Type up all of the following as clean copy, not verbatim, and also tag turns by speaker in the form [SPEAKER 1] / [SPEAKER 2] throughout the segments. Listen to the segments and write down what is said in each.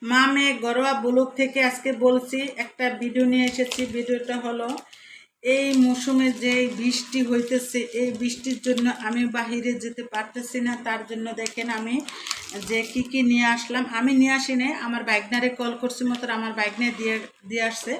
[SPEAKER 1] মা মেয়ে ঘরোয়া ব্লগ থেকে আজকে বলছি, একটা ভিডিও নিয়ে এসেছি। ভিডিওটা হলো এই মৌসুমে যে বৃষ্টি হইতেছে, এই বৃষ্টির জন্য আমি বাহিরে যেতে পারতেছি না। তার জন্য দেখেন আমি যে কি নিয়ে আসলাম। আমি নিয়ে আসি নাই, আমার বাইকনারে কল করছি, মতো আমার বাইকনে দিয়ে আসছে।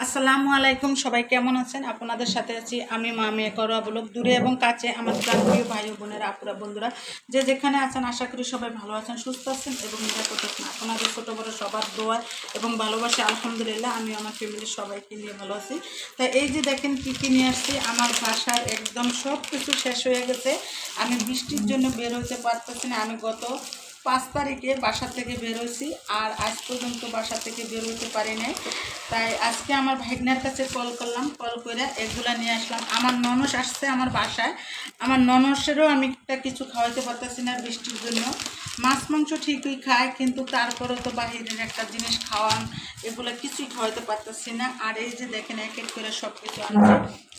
[SPEAKER 1] আসসালামু আলাইকুম, সবাই কেমন আছেন? আপনাদের সাথে আছি আমি, মা মেয়ে ঘরোয়া ব্লগ। দূরে এবং কাছে আমার প্রিয় ভাই বোনেরা, আপুরা, বন্ধুরা, যে যেখানে আছেন, আশা করি সবাই ভালো আছেন, সুস্থ আছেন এবং নিরাপদ আছেন। আপনাদের ছোটো বড়ো সবার দোয়া এবং ভালোবাসা আলহামদুলিল্লাহ আমি আমার ফ্যামিলির সবাইকে নিয়ে ভালো আছি। তাই এই যে দেখেন কি নিয়ে আসছি। আমার বাসায় একদম সব কিছু শেষ হয়ে গেছে। আমি বৃষ্টির জন্য বের হতে পারতেছি না। আমি গত 5 তারিখে বাসা থেকে বেরোইছি, আর আজ পর্যন্ত বাসা থেকে বের হতে পারি নাই। তাই আজকে আমার ভাইগনার কাছে কল করলাম, কল করে এগুলা নিয়ে আসলাম। আমার ননস আসছে আমার বাসায়, আমার ননসেরও আমি কিছু খাওয়াতে পারতেছি না বৃষ্টির জন্য। মাছ মাংস ঠিকই খায়, কিন্তু তারপরেও তো বাহিরের একটা জিনিস খাওয়ান, এগুলো কিছুই খাওয়াতে পারতেছি না। আর এই যে দেখেন এক এক করে সব কিছু আনছে।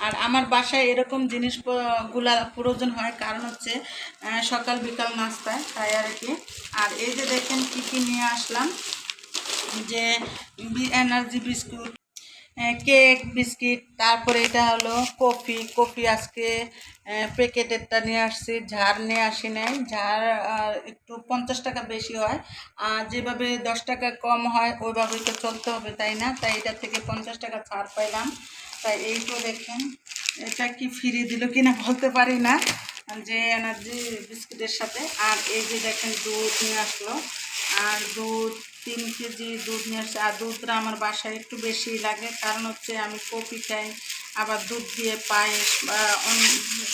[SPEAKER 1] আর আমার বাসায় এরকম জিনিসগুলা প্রয়োজন হয়, কারণ হচ্ছে সকাল বিকাল নাস্তায়, তাই আর কি। আর এই যে দেখেন কি নিয়ে আসলাম, যে এনার্জি বিস্কুট, কেক, বিস্কিট, তারপরে এটা হলো কফি আজকে প্যাকেটেরটা নিয়ে আসছি। ঝাড় নিয়ে আসি নাই, ঝাড় একটু 50 টাকা বেশি হয়, আর যেভাবে 10 টাকা কম হয় ওইভাবে তো চলতে হবে, তাই না? তাই এটা থেকে 50 টাকা ছাড় পাইলাম। তাই এইটা দেখেন, এটা কি ফ্রি দিল কিনা বলতে পারি না, যে এনার্জি বিস্কুটের সাথে। আর এই যে দেখেন দুধ নিয়ে আসলো, আর দুধ 3 কেজি দুধ নিয়ে আসছে। আর দুধটা আমার বাসায় একটু বেশি লাগে, কারণ হচ্ছে আমি কফি খাই, আবার দুধ দিয়ে পায়েস বা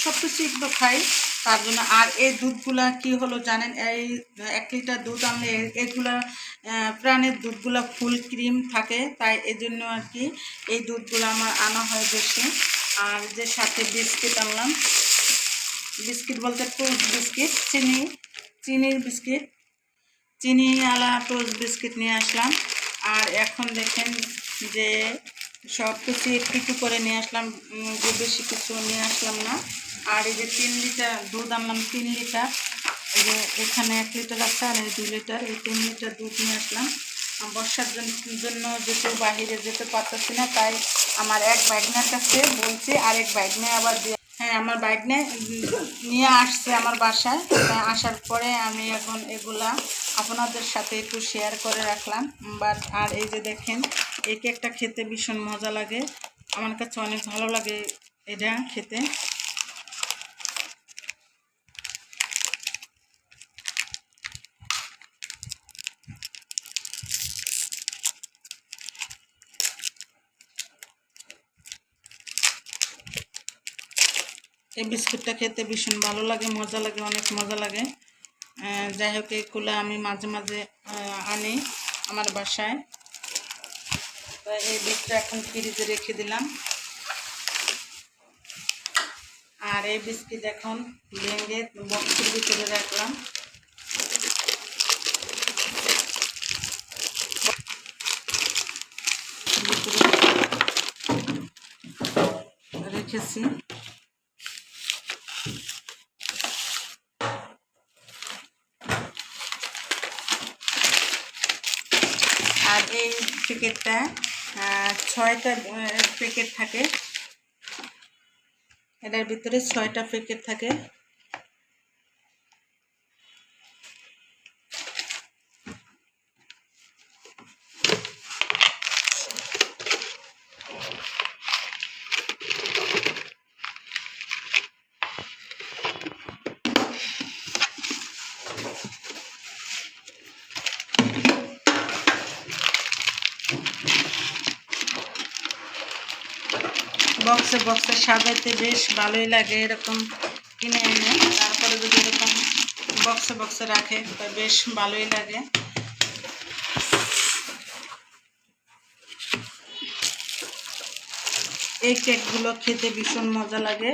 [SPEAKER 1] সব কিছু একটু খাই, তার জন্য। আর এই দুধগুলা কি হলো জানেন, এই 1 লিটার দুধ আনলে এগুলা প্রাণের দুধগুলা ফুল ক্রিম থাকে, তাই এই জন্য আর কি এই দুধগুলো আমার আনা হয় বেশি। আর যে সাথে বিস্কিট আনলাম, বিস্কিট বলতে টোস্ট বিস্কিট, চিনির বিস্কিট, চিনিওয়ালা টোস্ট বিস্কিট নিয়ে আসলাম। আর এখন দেখেন যে সব কিছু একটু করে নিয়ে আসলাম, যে বেশি কিছু নিয়ে আসলাম না। আর এই যে 3 লিটার দুধ আনলাম, 3 লিটার, এই যে এখানে 1 লিটার আছে, আর এই 2 লিটার, এই 3 লিটার দুধ নিয়ে আসলাম। বর্ষার জন্য যেহেতু বাহিরে যেতে পারতেছি না, তাই আমার এক ভাগ্নের কাছে বলছি, আরেক ভাগ্নে আবার দিয়ে, হ্যাঁ আমার ভাগ্নে নিয়ে আসছে আমার বাসায়। আসার পরে আমি এখন এগুলা আপনাদের সাথে একটু শেয়ার করে রাখলাম। বাট আর এই যে দেখেন, এই কেকটা খেতে ভীষণ মজা লাগে, আমার কাছে অনেক ভালো লাগে এটা খেতে। এই বিস্কুটটা খেতে ভীষণ ভালো লাগে, মজা লাগে, অনেক মজা লাগে। যাই হোক, এগুলো আমি মাঝে মাঝে আনি আমার বাসায়। তো এই বিস্কুটটা এখন ফ্রিজে রেখে দিলাম। আর এই বিস্কিট এখন ভেঙে বক্সের ভিতরে রাখলাম। রেখেছি। আর এই প্যাকেটটা 6টা প্যাকেট থাকে, এটার ভিতরে 6টা প্যাকেট থাকে। বক্সে সাজাতে বেশ ভালোই লাগে, এরকম কিনে এনে তারপরে যদি এরকম বক্সে রাখে তা বেশ ভালোই লাগে। এই কেকগুলো খেতে ভীষণ মজা লাগে,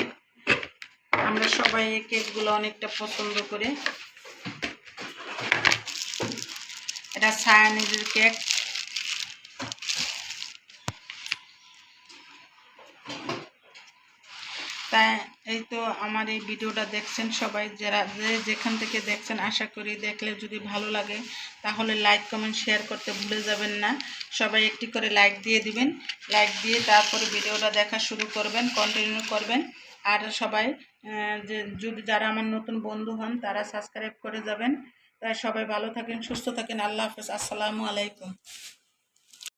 [SPEAKER 1] আমরা সবাই এই কেকগুলো অনেকটা পছন্দ করি। এটা চাইনিজের কেক। তাই এই তো আমার এই ভিডিওটা দেখছেন সবাই, যারা যেখান থেকে দেখছেন, আশা করি দেখলে যদি ভালো লাগে তাহলে লাইক কমেন্ট শেয়ার করতে ভুলে যাবেন না। সবাই একটি করে লাইক দিয়ে দিবেন, লাইক দিয়ে তারপরে ভিডিওটা দেখা শুরু করবেন, কন্টিনিউ করবেন। আর সবাই যে যদি যারা আমার নতুন বন্ধু হন তারা সাবস্ক্রাইব করে যাবেন। তাই সবাই ভালো থাকেন, সুস্থ থাকেন, আল্লাহ হাফেজ, আসসালামু আলাইকুম।